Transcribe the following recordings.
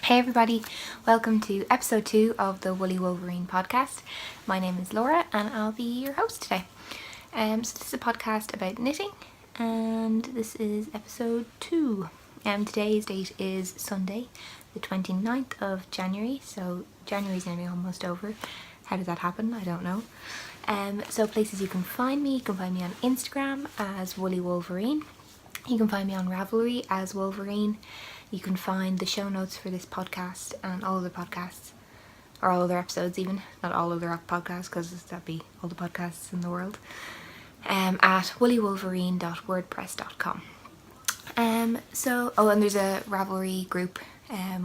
Hey everybody, welcome to episode 2 of the Woolly Wolverine podcast. My name is Laura and I'll be your host today. So this is a podcast about knitting and this is episode 2. Today's date is Sunday, the 29th of January, so January's nearly almost over. How did that happen? I don't know. So places you can find me on Instagram as Woolly Wolverine. You can find me on Ravelry as Wolverine. You can find the show notes for this podcast and all other podcasts, or all other episodes even, not all other podcasts because that'd be all the podcasts in the world, at woolywolverine.wordpress.com. And there's a Ravelry group,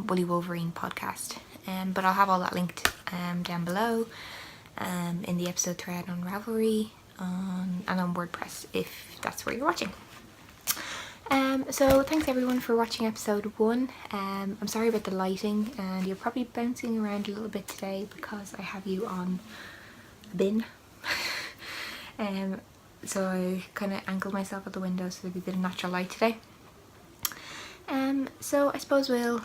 Woolly Wolverine podcast, but I'll have all that linked down below in the episode thread on Ravelry and on WordPress if that's where you're watching. So thanks everyone for watching episode 1. I'm sorry about the lighting and you're probably bouncing around a little bit today because I have you on a bin. So I kind of angled myself at the window so there'll be a bit of natural light today. So I suppose we'll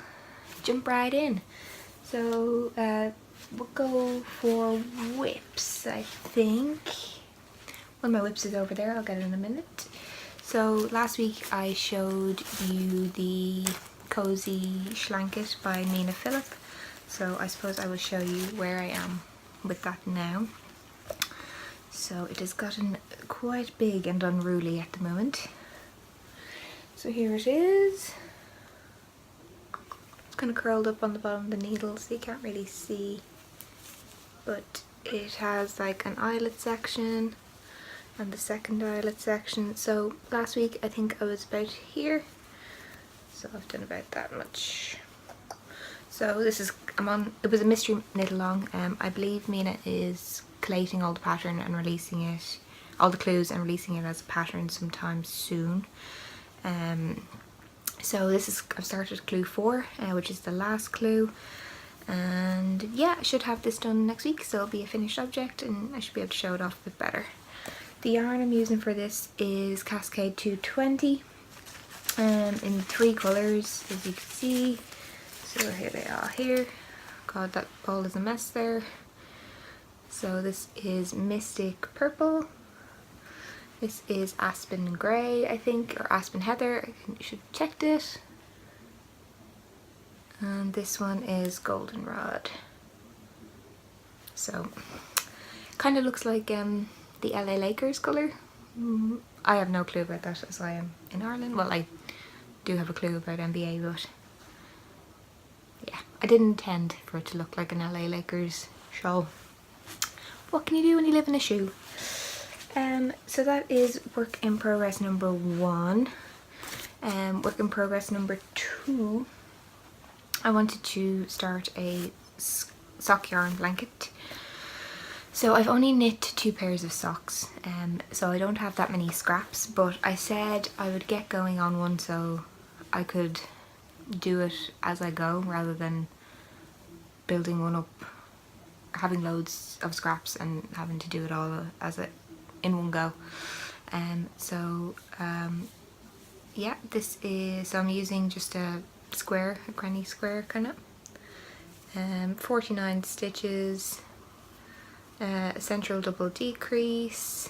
jump right in. So we'll go for whips, I think. One of my whips is over there, I'll get it in a minute. So last week I showed you the Cozy Schlanket by Nina Phillip, so I suppose I will show you where I am with that now. So it has gotten quite big and unruly at the moment. So here it is. It's kind of curled up on the bottom of the needle so you can't really see, but it has like an eyelet section and the second eyelet section. So last week I think I was about here, so I've done about that much. So this is, it was a mystery knit along. I believe Mina is collating all the pattern and releasing it, all the clues and releasing it as a pattern sometime soon. So this is, I've started clue 4, which is the last clue, and yeah, I should have this done next week, so it'll be a finished object and I should be able to show it off a bit better. The yarn I'm using for this is Cascade 220 in 3 colours, as you can see. So here they are here. God, that ball is a mess there. So this is Mystic Purple. This is Aspen Grey, I think, or Aspen Heather. I should have checked it. And this one is Goldenrod. So, kind of looks like the LA Lakers colour. I have no clue about that as I am in Ireland. Well, I do have a clue about NBA, but yeah, I didn't intend for it to look like an LA Lakers shawl. What can you do when you live in a shoe? So that is work in progress number 1. Work in progress number 2, I wanted to start a sock yarn blanket. So I've only knit 2 pairs of socks, so I don't have that many scraps, but I said I would get going on one so I could do it as I go rather than building one up, having loads of scraps and having to do it all in one go. Yeah, this is, so I'm using just a square, a granny square kind of, 49 stitches, a central double decrease,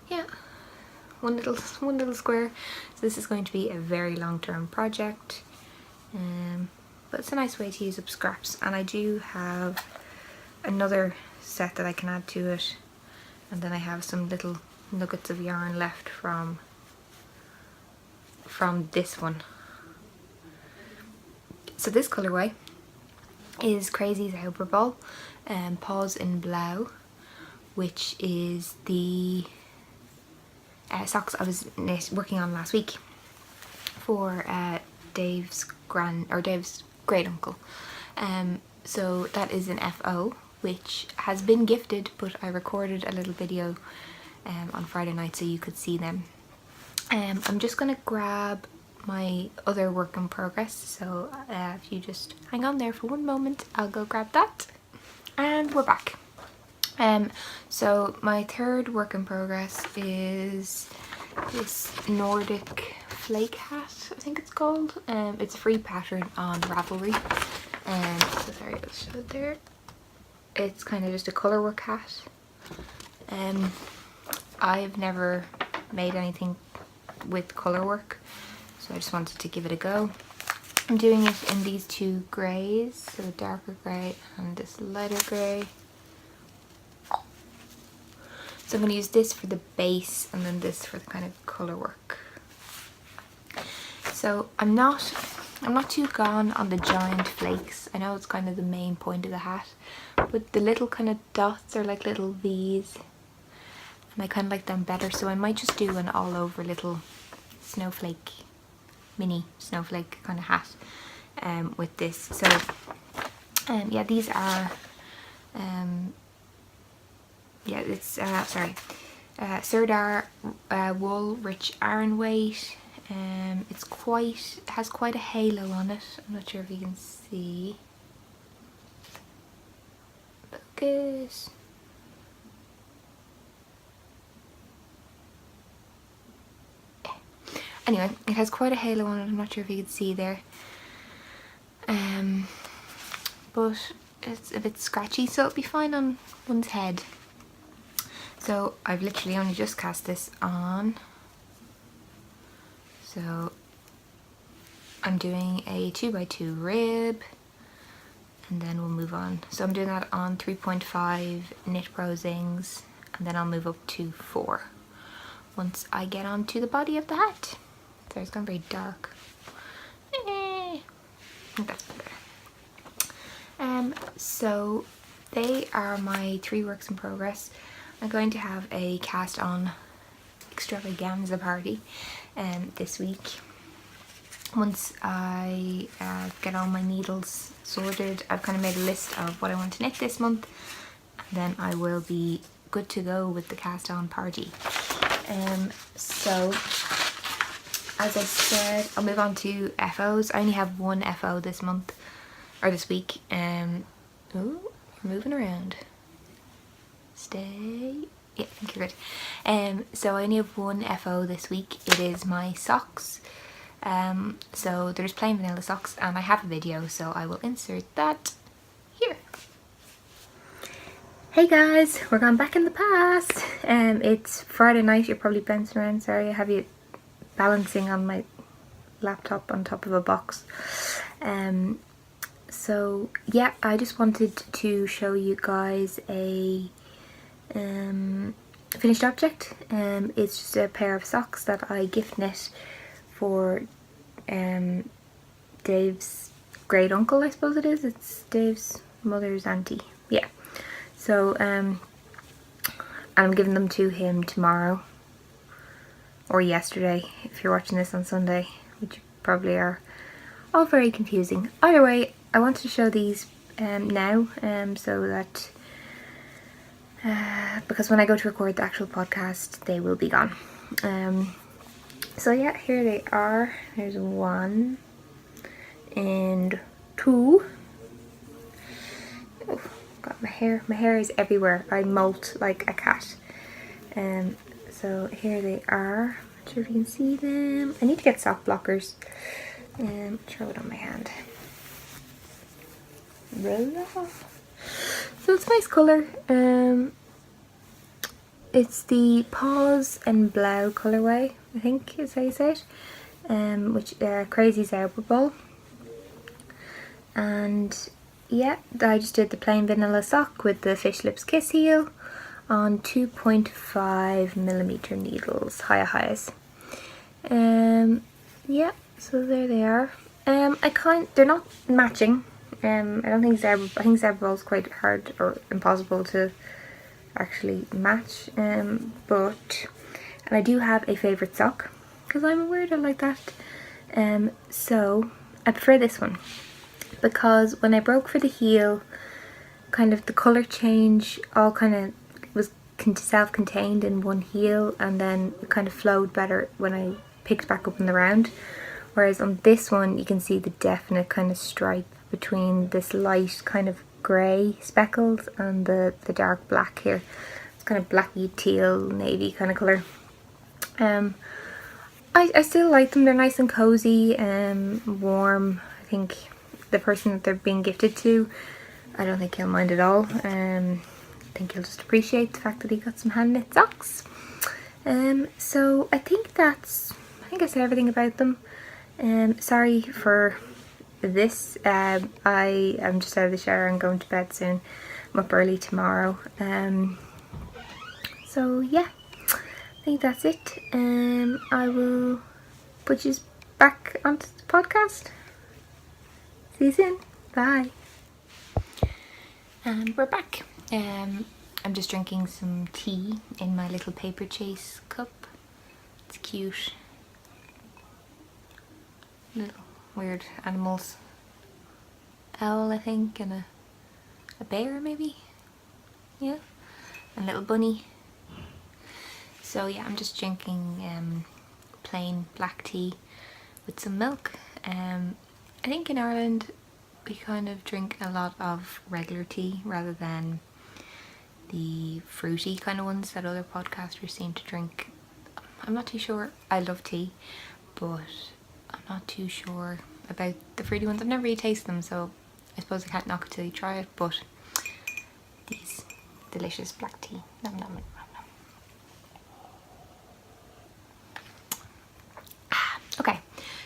yeah, one little square. So this is going to be a very long-term project, but it's a nice way to use up scraps, and I do have another set that I can add to it, and then I have some little nuggets of yarn left from this one. So this colourway is Crazy Zauberball, Paws in Blau, which is the socks I was working on last week for Dave's great uncle. So that is an FO, which has been gifted, but I recorded a little video on Friday night so you could see them. I'm just gonna grab my other work in progress, so if you just hang on there for one moment, I'll go grab that, and we're back. So my third work in progress is this Nordic Flake Hat, I think it's called. It's a free pattern on Ravelry. So sorry, I'll show it there. It's kind of just a colourwork hat. I've never made anything with colourwork, so I just wanted to give it a go. I'm doing it in these two greys, so a darker grey and this lighter grey. So I'm going to use this for the base and then this for the kind of colour work. So I'm not too gone on the giant flakes. I know it's kind of the main point of the hat, but the little kind of dots are like little V's, and I kind of like them better. So I might just do an all over little snowflake, mini snowflake kind of hat with this. So yeah, these are yeah, it's Sirdar wool, rich Aran weight. It has quite a halo on it. I'm not sure if you can see. Focus. Anyway, it has quite a halo on it. I'm not sure if you can see there. But it's a bit scratchy, so it'll be fine on one's head. So I've literally only just cast this on. So I'm doing a 2x2 rib, and then we'll move on. So I'm doing that on 3.5 knit prosings, and then I'll move up to 4 once I get onto the body of the hat. So it's gone very dark. I think that's better. So they are my 3 works in progress. I'm going to have a cast on extravaganza party this week. Once I get all my needles sorted, I've kind of made a list of what I want to knit this month, and then I will be good to go with the cast on party. So as I said, I'll move on to FOs. I only have 1 FO this month, or this week. Oh, you're moving around. Stay. Yeah, I think you're good. So I only have 1 FO this week. It is my socks. So there's plain vanilla socks, and I have a video, so I will insert that here. Hey guys, we're going back in the past. It's Friday night. You're probably bouncing around. Sorry, I have you balancing on my laptop on top of a box. So yeah, I just wanted to show you guys a finished object. It's just a pair of socks that I gift knit for Dave's great uncle, I suppose it is. It's Dave's mother's auntie. Yeah. So I'm giving them to him tomorrow, or yesterday if you're watching this on Sunday, which you probably are. All very confusing. Either way, I wanted to show these now, so that because when I go to record the actual podcast, they will be gone. So yeah, here they are. There's 1 and 2. Oh, got my hair. My hair is everywhere. I molt like a cat. So here they are. Not sure if you can see them. I need to get sock blockers. Throw it on my hand. Roll off. So it's a nice colour. It's the Paws and Blau colourway, I think is how you say it. Which Crazy Zebra Ball. And yeah, I just did the plain vanilla sock with the Fish Lips Kiss heel on 2.5mm needles, highs. Yeah, so there they are. They're not matching. I think Zebra Ball is quite hard or impossible to actually match. And I do have a favourite sock because I'm a weirdo like that. So I prefer this one because when I broke for the heel, kind of the colour change all kind of was self-contained in one heel, and then it kind of flowed better when I picked back up in the round. Whereas on this one you can see the definite kind of stripe between this light kind of grey speckles and the dark black here. It's kind of blacky teal navy kind of colour. I I still like them. They're nice and cozy, warm. I think the person that they're being gifted to, I don't think he'll mind at all. I think he'll just appreciate the fact that he got some hand knit socks. So I think I said everything about them. Sorry for this. I am just out of the shower and going to bed soon. I'm up early tomorrow. So yeah, I think that's it. I will put you back onto the podcast. See you soon. Bye. And we're back. I'm just drinking some tea in my little paper chase cup. It's cute. Little weird animals. Owl, I think, and a bear maybe. Yeah. And a little bunny. So yeah, I'm just drinking plain black tea with some milk. I think in Ireland we kind of drink a lot of regular tea rather than the fruity kind of ones that other podcasters seem to drink. I'm not too sure. I love tea, but I'm not too sure about the fruity ones. I've never really tasted them, so I suppose I can't knock it till you try it. But these delicious black tea. Nom, nom, nom, nom. Okay,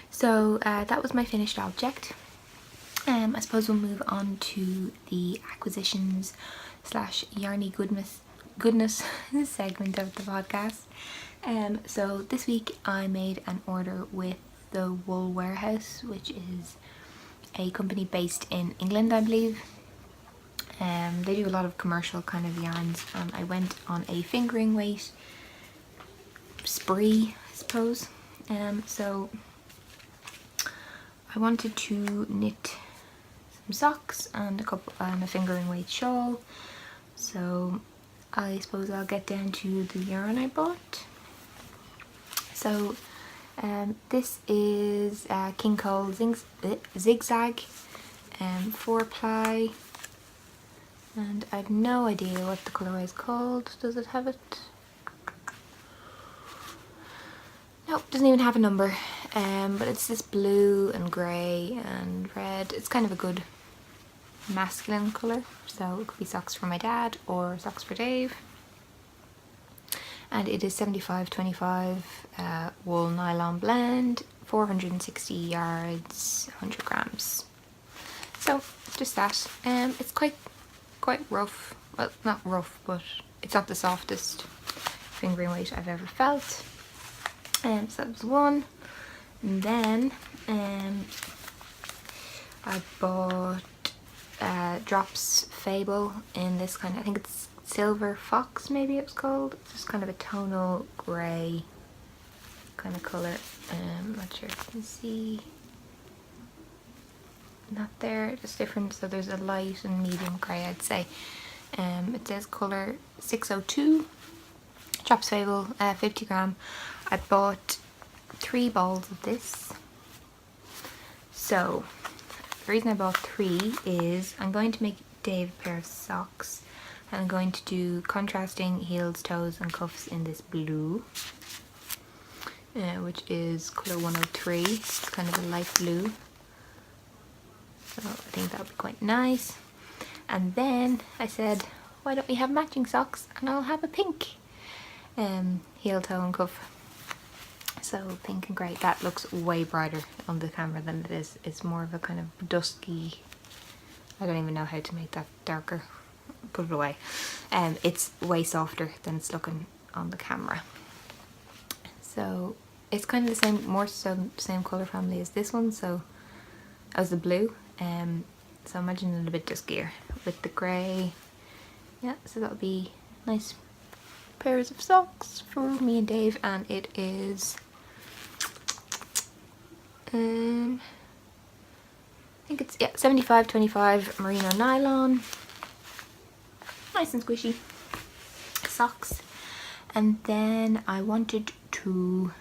so that was my finished object. I suppose we'll move on to the acquisitions / yarny goodness segment of the podcast. So this week I made an order with the Wool Warehouse, which is a company based in England, I believe. They do a lot of commercial kind of yarns, and I went on a fingering weight spree, I suppose. So I wanted to knit some socks and a fingering weight shawl. So I suppose I'll get down to the yarn I bought. So this is King Cole Zigzag 4-ply, and I've no idea what the colourway is called. Does it have it? Nope, doesn't even have a number. But it's this blue and grey and red. It's kind of a good masculine colour, so it could be socks for my dad or socks for Dave. And it is 75/25 wool nylon blend, 460 yards, 100 grams. So just that. It's quite rough. Well, not rough, but it's not the softest fingering weight I've ever felt. So that was one. And then I bought Drops Fable in this kind of, I think it's Silver Fox maybe it was called. It's just kind of a tonal grey kind of colour. I'm not sure if you can see. Not there, just different. So there's a light and medium grey, I'd say. It says colour 602. Drops Fable, 50 gram. I bought 3 balls of this. So the reason I bought 3 is I'm going to make Dave a pair of socks. I'm going to do contrasting heels, toes and cuffs in this blue, which is colour 103. It's kind of a light blue. So I think that would be quite nice. And then I said, why don't we have matching socks and I'll have a pink heel, toe and cuff. So pink and grey. That looks way brighter on the camera than it is. It's more of a kind of dusky, I don't even know how to make that darker. Put it away. It's way softer than it's looking on the camera. So it's kind of the same, more so same colour family as this one, so as the blue. So imagine it a bit duskier with the grey. Yeah, so that'll be nice pairs of socks for me and Dave, and it is I think it's 75/25 merino nylon, nice and squishy socks. And then I wanted to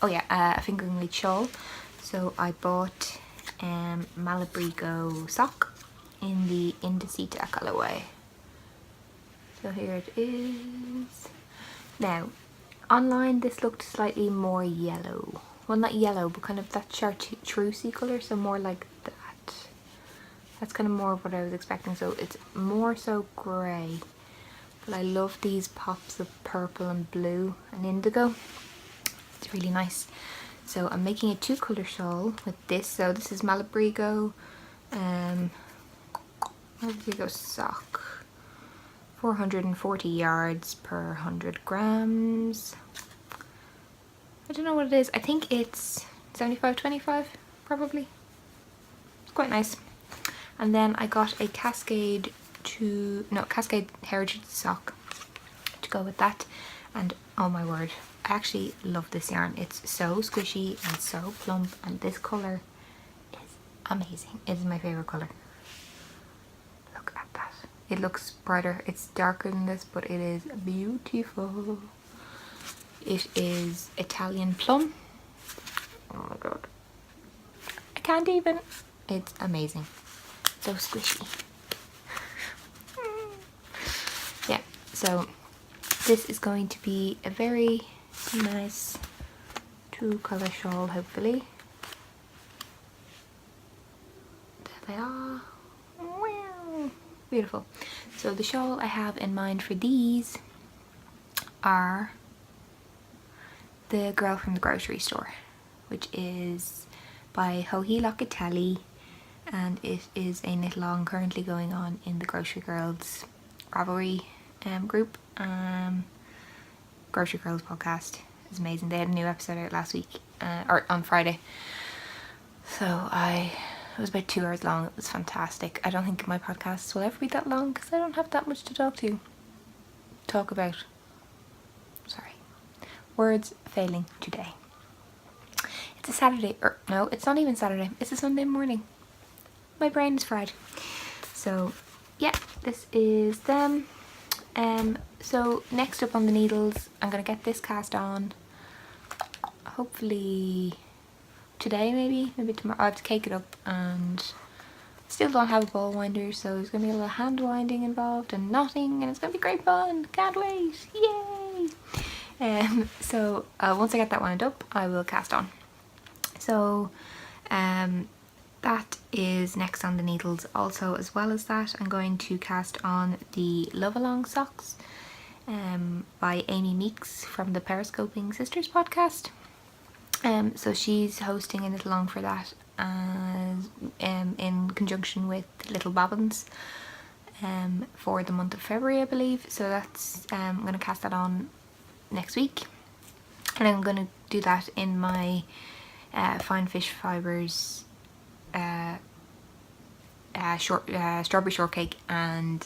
a fingering weight shawl, so I bought Malabrigo sock in the Indicita colorway. So here it is. Now online this looked slightly more yellow well, not yellow, but kind of that chartreusey colour, so more like that. That's kind of more of what I was expecting, so it's more so grey. But I love these pops of purple and blue and indigo. It's really nice. So I'm making a 2-colour shawl with this. So this is Malabrigo, Malabrigo sock. 440 yards per 100 grams. I don't know what it is. I think it's 75-25, probably. It's quite nice. And then I got a Cascade Heritage sock to go with that. And oh my word, I actually love this yarn. It's so squishy and so plump, and this colour is amazing. It is my favourite colour. Look at that. It looks brighter. It's darker than this, but it is beautiful. It is Italian plum. Oh my god. I can't even. It's amazing. So squishy. Yeah, so this is going to be a very nice 2-colour shawl, hopefully. There they are. Wow. Beautiful. So the shawl I have in mind for these are The Girl from the Grocery Store, which is by Hohi Locatelli, and it is a knit along currently going on in the Grocery Girls Ravelry group. Grocery Girls podcast is amazing. They had a new episode out last week, or on Friday. So it was about 2 hours long. It was fantastic. I don't think my podcasts will ever be that long because I don't have that much to talk about. Sorry. Words failing today. It's a Saturday, or no, it's not even Saturday. It's a Sunday morning. My brain is fried. So yeah, this is them. So next up on the needles, I'm gonna get this cast on. Hopefully today, maybe tomorrow. I have to cake it up, and still don't have a ball winder, so there's gonna be a little hand winding involved and knotting, and it's gonna be great fun. Can't wait! Yay! So once I get that wound up, I will cast on. So that is next on the needles. Also, as well as that, I'm going to cast on the Love Along socks by Amy Meeks from the Periscoping Sisters podcast. So she's hosting a knit along for that in conjunction with Little Bobbins for the month of February, I believe. So that's I'm going to cast that on next week, and I'm going to do that in my Fine Fish Fibres strawberry shortcake and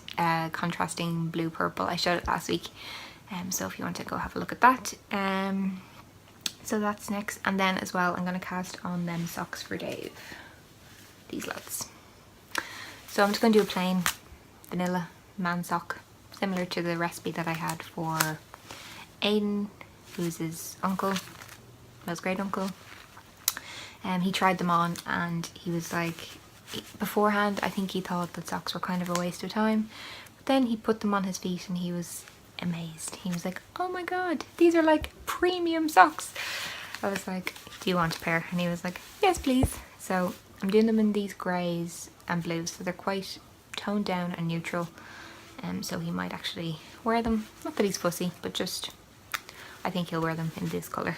contrasting blue purple. I showed it last week, so if you want to go have a look at that. So that's next, and then as well I'm going to cast on them socks for Dave, these lads. So I'm just going to do a plain vanilla man sock, similar to the recipe that I had for Aiden, who's his uncle, his great uncle. He tried them on, and he was like, beforehand I think he thought that socks were kind of a waste of time, but then he put them on his feet and he was amazed. He was like, oh my god, these are like premium socks. I was like, do you want a pair? And he was like, yes please. So I'm doing them in these greys and blues, so they're quite toned down and neutral, so he might actually wear them. Not that he's fussy, but just I think he'll wear them in this colour.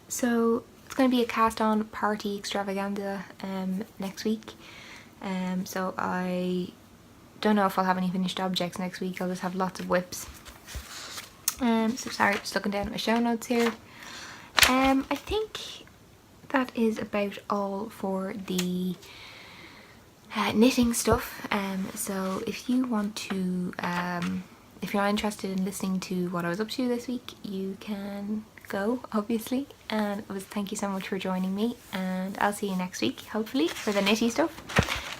So it's going to be a cast on party extravaganza next week. So I don't know if I'll have any finished objects next week. I'll just have lots of whips. So sorry, just looking down at my show notes here. I think that is about all for the knitting stuff. So if you want to, if you're not interested in listening to what I was up to this week, you can go, obviously. And thank you so much for joining me, and I'll see you next week, hopefully, for the knitty stuff.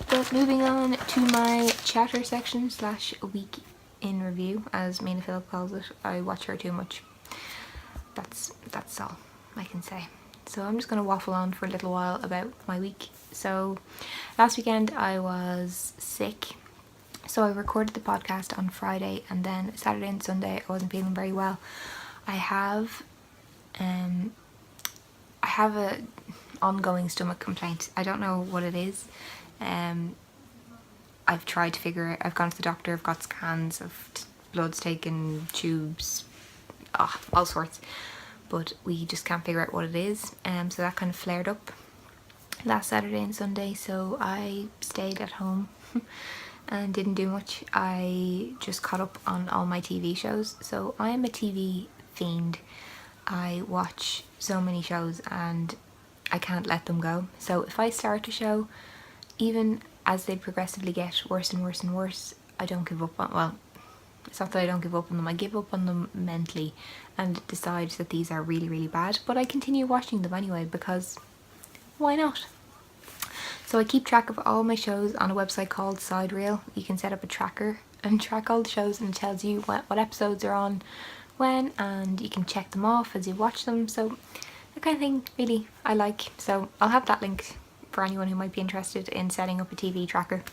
But moving on to my chatter section / week in review, as Mina Phillip calls it. I watch her too much. That's all I can say. So I'm just going to waffle on for a little while about my week. So last weekend I was sick, so I recorded the podcast on Friday, and then Saturday and Sunday I wasn't feeling very well. I have I have a ongoing stomach complaint. I don't know what it is. I've tried to figure it. I've gone to the doctor. I've got scans of bloods taken, tubes, all sorts. But we just can't figure out what it is. So that kind of flared up last Saturday and Sunday. So I stayed at home and didn't do much. I just caught up on all my TV shows. So I am a TV fiend. I watch so many shows and I can't let them go. So if I start a show, even as they progressively get worse and worse and worse, I don't give up on, well, it's not that I don't give up on them, I give up on them mentally and decide that these are really, really bad, but I continue watching them anyway because why not? So I keep track of all my shows on a website called Sidereel. You can set up a tracker and track all the shows, and it tells you what episodes are on when, and you can check them off as you watch them. So that kind of thing really I like. So I'll have that link for anyone who might be interested in setting up a TV tracker.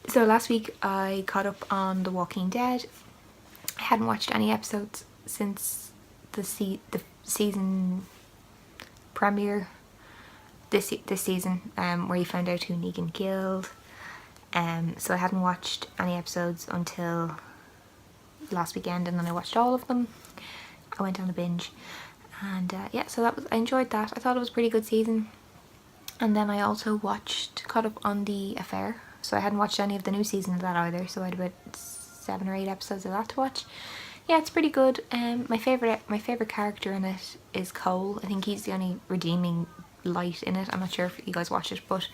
So last week I caught up on The Walking Dead. I hadn't watched any episodes since the season premiere this season, where you found out who Negan killed. So I hadn't watched any episodes until last weekend, and then I watched all of them. I went on a binge, and yeah, so I enjoyed that. I thought it was a pretty good season. And then I also caught up on The Affair. So I hadn't watched any of the new season of that either, so I had about 7 or 8 episodes of that to watch. Yeah, it's pretty good. My favourite character in it is Cole. I think he's the only redeeming light in it. I'm not sure if you guys watch it, but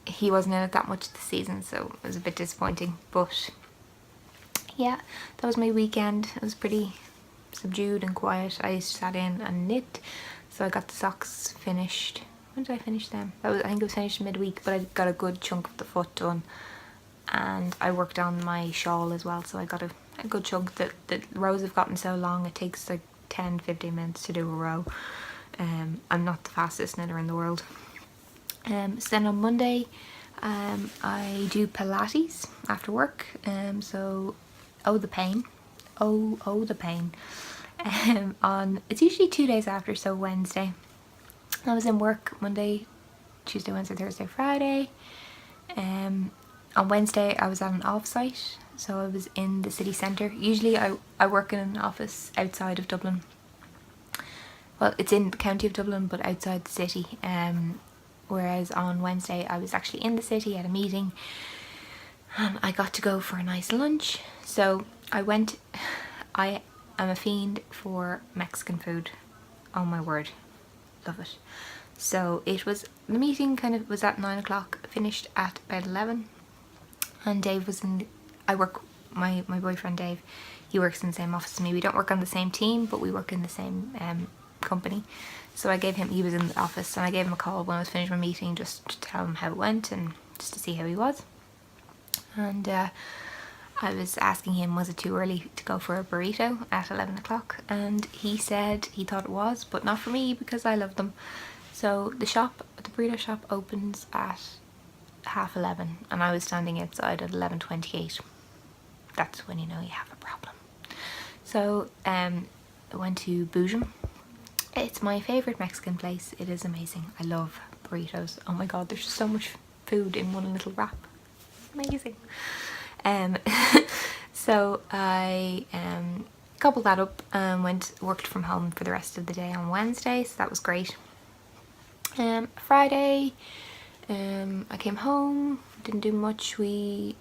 he wasn't in it that much this season, so it was a bit disappointing. But yeah, that was my weekend. It was pretty subdued and quiet. I sat in and knit. So I got the socks finished. When did I finish them? I think it was finished midweek, but I got a good chunk of the foot done. And I worked on my shawl as well, so I got a good chunk. The rows have gotten so long, it takes like 10-15 minutes to do a row. I'm not the fastest knitter in the world. So then on Monday, I do Pilates after work. So, oh the pain. Oh the pain. It's usually 2 days after, so Wednesday. I was in work Monday, Tuesday, Wednesday, Thursday, Friday. On Wednesday I was at an off-site, so I was in the city centre. Usually I work in an office outside of Dublin. Well, it's in the county of Dublin, but outside the city. Whereas on Wednesday I was actually in the city at a meeting. I got to go for a nice lunch. So I went. I'm a fiend for Mexican food. Oh my word, love it. So the meeting kind of was at 9 o'clock, finished at about 11, and Dave was my boyfriend Dave, he works in the same office as me. We don't work on the same team, but we work in the same company. So he was in the office, and I gave him a call when I was finished my meeting just to tell him how it went and just to see how he was. And I was asking him, was it too early to go for a burrito at 11 o'clock? And he said he thought it was, but not for me because I love them. So the burrito shop opens at 11:30, and I was standing outside at 11:28. That's when you know you have a problem. So I went to Boojum. It's my favourite Mexican place. It is amazing. I love burritos. Oh my god, there's so much food in one little wrap. Amazing. So I coupled that up and worked from home for the rest of the day on Wednesday, so that was great. Friday, I came home, didn't do much. We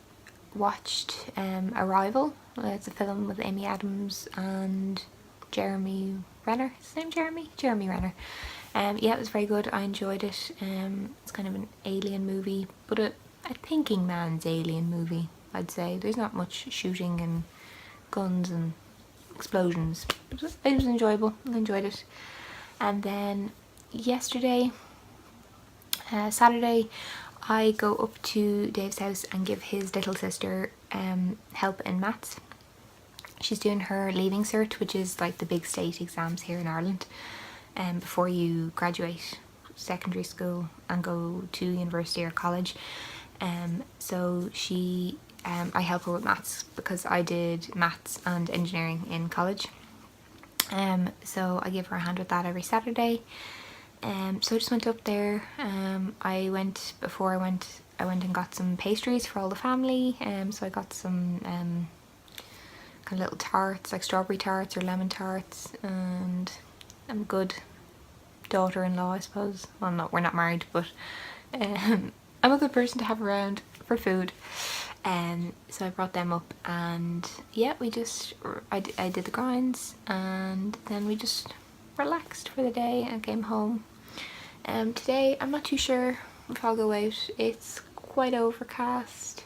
watched Arrival. It's a film with Amy Adams and Jeremy Renner. Is his name Jeremy? Jeremy Renner. Yeah, it was very good. I enjoyed it. It's kind of an alien movie, but a thinking man's alien movie, I'd say. There's not much shooting and guns and explosions, but it was enjoyable. I enjoyed it. And then Saturday, I go up to Dave's house and give his little sister help in maths. She's doing her leaving cert, which is like the big state exams here in Ireland, before you graduate secondary school and go to university or college. So I help her with maths because I did maths and engineering in college. So I give her a hand with that every Saturday. So I just went up there. I went and got some pastries for all the family. So I got some kind of little tarts, like strawberry tarts or lemon tarts, and I'm a good daughter-in-law, I suppose. Well, no, we're not married, but I'm a good person to have around for food. So I brought them up, and yeah, I did the grinds, and then we just relaxed for the day and came home. Today I'm not too sure if I'll go out. It's quite overcast.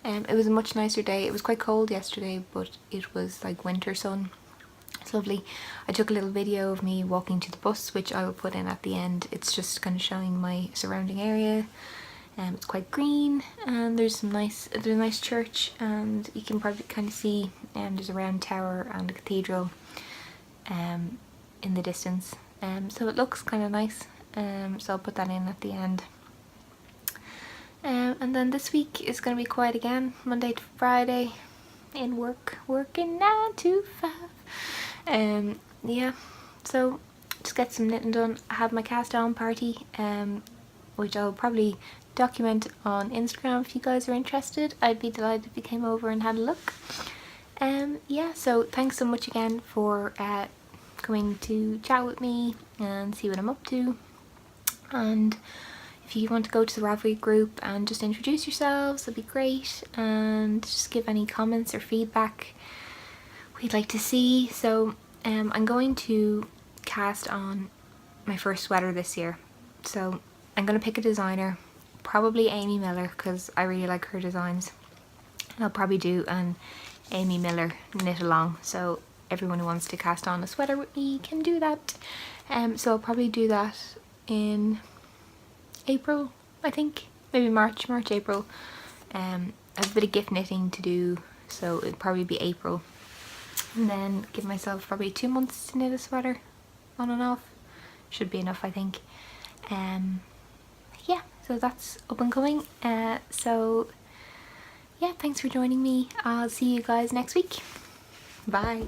It was a much nicer day. It was quite cold yesterday, but it was like winter sun. It's lovely. I took a little video of me walking to the bus, which I will put in at the end. It's just kind of showing my surrounding area. It's quite green, and there's a nice church, and you can probably kind of see there's a round tower and a cathedral in the distance. So it looks kind of nice. So I'll put that in at the end. And then this week is going to be quiet again, Monday to Friday, in working 9 to 5. Yeah, so just get some knitting done. I have my cast on party, which I'll probably document on Instagram if you guys are interested. I'd be delighted if you came over and had a look. Yeah, so thanks so much again for coming to chat with me and see what I'm up to. And if you want to go to the Ravelry group and just introduce yourselves, that'd be great, and just give any comments or feedback we'd like to see. So I'm going to cast on my first sweater this year, so I'm going to pick a designer, probably Amy Miller, because I really like her designs. I'll probably do an Amy Miller knit along, so everyone who wants to cast on a sweater with me can do that. So I'll probably do that in April, I think, maybe March, April. I have a bit of gift knitting to do, so it'll probably be April, and then give myself probably 2 months to knit a sweater on and off. Should be enough, I think. Yeah, so that's up and coming. So yeah, thanks for joining me. I'll see you guys next week. Bye.